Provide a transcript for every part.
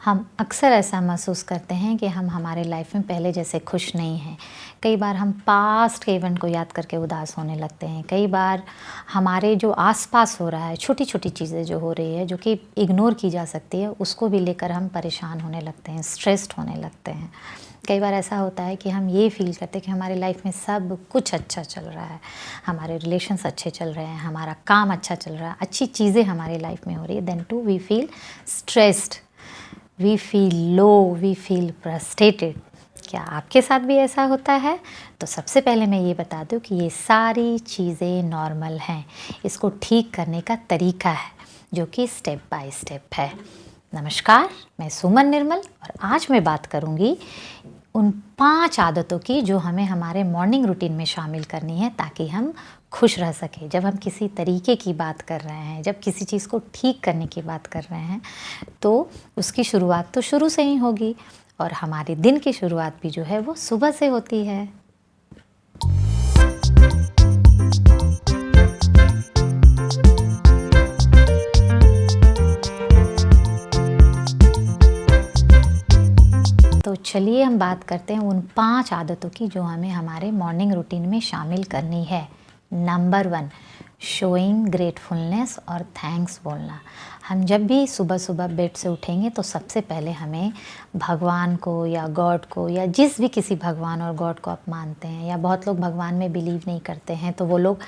हम अक्सर ऐसा महसूस करते हैं कि हम हमारे लाइफ में पहले जैसे खुश नहीं हैं। कई बार हम पास्ट के इवेंट को याद करके उदास होने लगते हैं। कई बार हमारे जो आसपास हो रहा है, छोटी-छोटी चीज़ें जो हो रही है, जो कि इग्नोर की जा सकती है, उसको भी लेकर हम परेशान होने लगते हैं, स्ट्रेस्ड होने लगते हैं। कई बार ऐसा होता है कि हम ये फ़ील करते हैं कि हमारी लाइफ में सब कुछ अच्छा चल रहा है, हमारे रिलेशंस अच्छे चल रहे हैं, हमारा काम अच्छा चल रहा है, अच्छी चीज़ें हमारी लाइफ में हो रही है, then too we feel stressed, we feel low, we feel frustrated. क्या आपके साथ भी ऐसा होता है? तो सबसे पहले मैं ये बता दूं कि ये सारी चीज़ें नॉर्मल हैं। इसको ठीक करने का तरीका है जो कि स्टेप बाय स्टेप है। नमस्कार, मैं सुमन निर्मल और आज मैं बात करूंगी उन 5 आदतों की जो हमें हमारे मॉर्निंग रूटीन में शामिल करनी है ताकि हम खुश रह सकें। जब हम किसी तरीके की बात कर रहे हैं, जब किसी चीज़ को ठीक करने की बात कर रहे हैं, तो उसकी शुरुआत तो शुरू से ही होगी और हमारे दिन की शुरुआत भी जो है वो सुबह से होती है। तो चलिए हम बात करते हैं उन 5 आदतों की जो हमें हमारे मॉर्निंग रूटीन में शामिल करनी है। नंबर 1, शोइंग ग्रेटफुलनेस और थैंक्स बोलना। हम जब भी सुबह सुबह बेड से उठेंगे तो सबसे पहले हमें भगवान को या गॉड को या जिस भी किसी भगवान और गॉड को आप मानते हैं, या बहुत लोग भगवान में बिलीव नहीं करते हैं तो वो लोग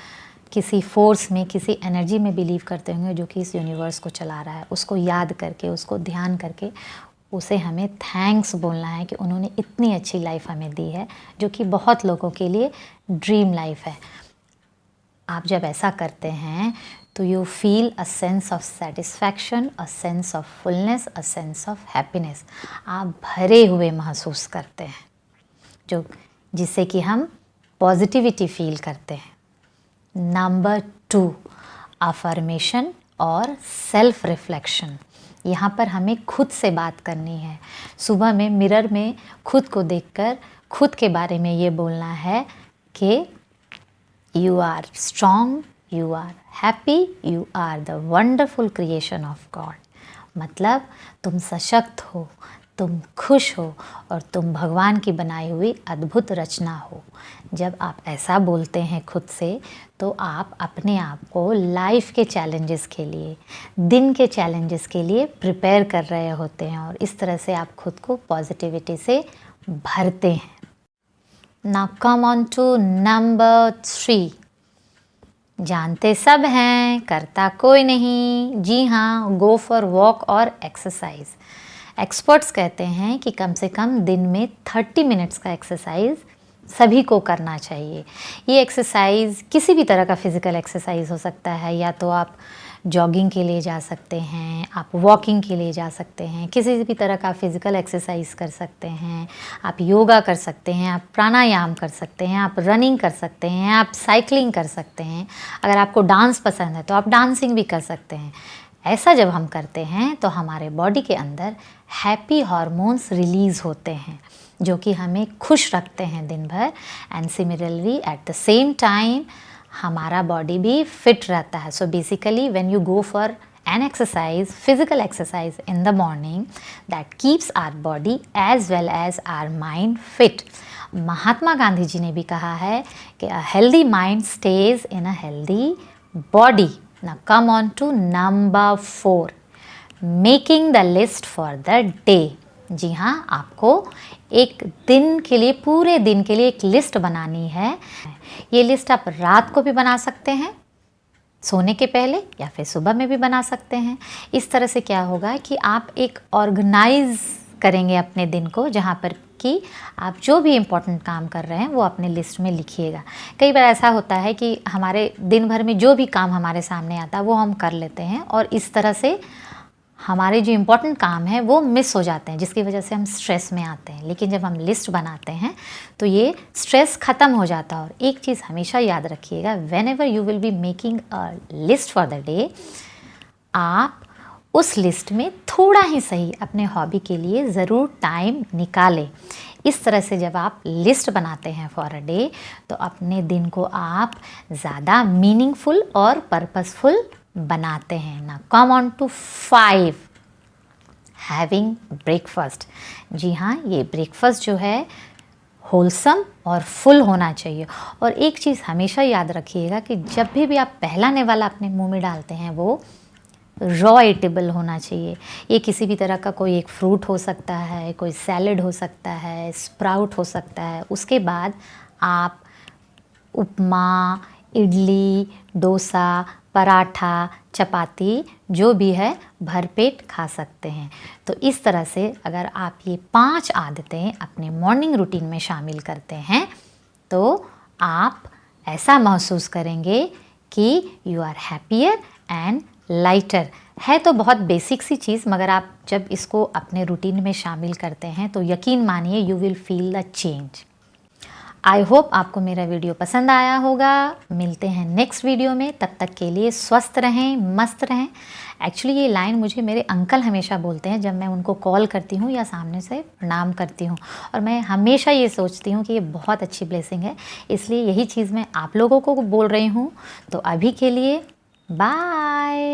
किसी फोर्स में, किसी एनर्जी में बिलीव करते होंगे जो कि इस यूनिवर्स को चला रहा है, उसको याद करके, उसको ध्यान करके उसे हमें थैंक्स बोलना है कि उन्होंने इतनी अच्छी लाइफ हमें दी है जो कि बहुत लोगों के लिए ड्रीम लाइफ है। आप जब ऐसा करते हैं तो you feel a sense of satisfaction, a sense of fullness, a sense of happiness. आप भरे हुए महसूस करते हैं जो जिससे कि हम पॉजिटिविटी फील करते हैं। नंबर 2, अफर्मेशन और सेल्फ रिफ्लेक्शन। यहाँ पर हमें खुद से बात करनी है। सुबह में मिरर में खुद को देखकर खुद के बारे में ये बोलना है कि you are strong, you are happy, you are the wonderful creation of God. मतलब तुम सशक्त हो, तुम खुश हो और तुम भगवान की बनाई हुई अद्भुत रचना हो। जब आप ऐसा बोलते हैं खुद से तो आप अपने आप को लाइफ के चैलेंजेस के लिए, दिन के चैलेंजेस के लिए प्रिपेयर कर रहे होते हैं और इस तरह से आप खुद को पॉजिटिविटी से भरते हैं। Now come on to number 3, जानते सब हैं, करता कोई नहीं। जी हाँ, गो फॉर वॉक और एक्सरसाइज। एक्सपर्ट्स कहते हैं कि कम से कम दिन में 30 मिनट्स का एक्सरसाइज सभी को करना चाहिए। ये एक्सरसाइज किसी भी तरह का फिज़िकल एक्सरसाइज हो सकता है, या तो आप जॉगिंग के लिए जा सकते हैं, आप वॉकिंग के लिए जा सकते हैं, किसी भी तरह का फिज़िकल एक्सरसाइज कर सकते हैं, आप योगा कर सकते हैं, आप प्राणायाम कर सकते हैं, आप रनिंग कर सकते हैं, आप साइकिलिंग कर सकते हैं। अगर आपको डांस पसंद है तो आप डांसिंग भी कर सकते हैं। ऐसा जब हम करते हैं तो हमारे बॉडी के अंदर हैप्पी हार्मोन्स रिलीज़ होते हैं जो कि हमें खुश रखते हैं दिन भर। And similarly at the same time हमारा बॉडी भी फिट रहता है। So basically when you go for an exercise, physical exercise in the morning, that keeps our body as well as our mind fit. Mahatma Gandhi ji ने भी कहा है कि a healthy mind stays in a healthy body. Now come on to number 4, making the list for the day. जी हाँ, आपको एक दिन के लिए, पूरे दिन के लिए एक लिस्ट बनानी है। ये लिस्ट आप रात को भी बना सकते हैं, सोने के पहले, या फिर सुबह में भी बना सकते हैं। इस तरह से क्या होगा कि आप एक ऑर्गेनाइज करेंगे अपने दिन को, जहाँ पर कि आप जो भी इम्पोर्टेंट काम कर रहे हैं वो अपने लिस्ट में लिखिएगा। कई बार ऐसा होता है कि हमारे दिन भर में जो भी काम हमारे सामने आता है वो हम कर लेते हैं और इस तरह से हमारे जो इम्पोर्टेंट काम है वो मिस हो जाते हैं, जिसकी वजह से हम स्ट्रेस में आते हैं। लेकिन जब हम लिस्ट बनाते हैं तो ये स्ट्रेस ख़त्म हो जाता है। और एक चीज़ हमेशा याद रखिएगा, when ever you will be making a list for the day, आप उस लिस्ट में थोड़ा ही सही अपने हॉबी के लिए ज़रूर टाइम निकालें। इस तरह से जब आप लिस्ट बनाते हैं फॉर अ डे तो अपने दिन को आप ज़्यादा मीनिंगफुल और पर्पसफुल बनाते हैं ना। Come on to 5, having breakfast. जी हाँ, ये ब्रेकफास्ट जो है होलसम और फुल होना चाहिए। और एक चीज़ हमेशा याद रखिएगा कि जब भी आप पहला निवाला अपने मुंह में डालते हैं वो रॉ ईटेबल होना चाहिए। ये किसी भी तरह का कोई एक फ्रूट हो सकता है, कोई सैलेड हो सकता है, स्प्राउट हो सकता है। उसके बाद आप उपमा, इडली, डोसा, पराठा, चपाती जो भी है भरपेट खा सकते हैं। तो इस तरह से अगर आप ये 5 आदतें अपने मॉर्निंग रूटीन में शामिल करते हैं तो आप ऐसा महसूस करेंगे कि you are happier and lighter. है तो बहुत बेसिक सी चीज़, मगर आप जब इसको अपने रूटीन में शामिल करते हैं तो यकीन मानिए you will feel the change. I hope आपको मेरा वीडियो पसंद आया होगा। मिलते हैं नेक्स्ट वीडियो में, तब तक के लिए स्वस्थ रहें, मस्त रहें। एक्चुअली ये लाइन मुझे मेरे अंकल हमेशा बोलते हैं जब मैं उनको कॉल करती हूँ या सामने से प्रणाम करती हूँ, और मैं हमेशा ये सोचती हूँ कि ये बहुत अच्छी ब्लेसिंग है, इसलिए यही चीज़ मैं आप लोगों को बोल रही हूँ। तो अभी के लिए बाय।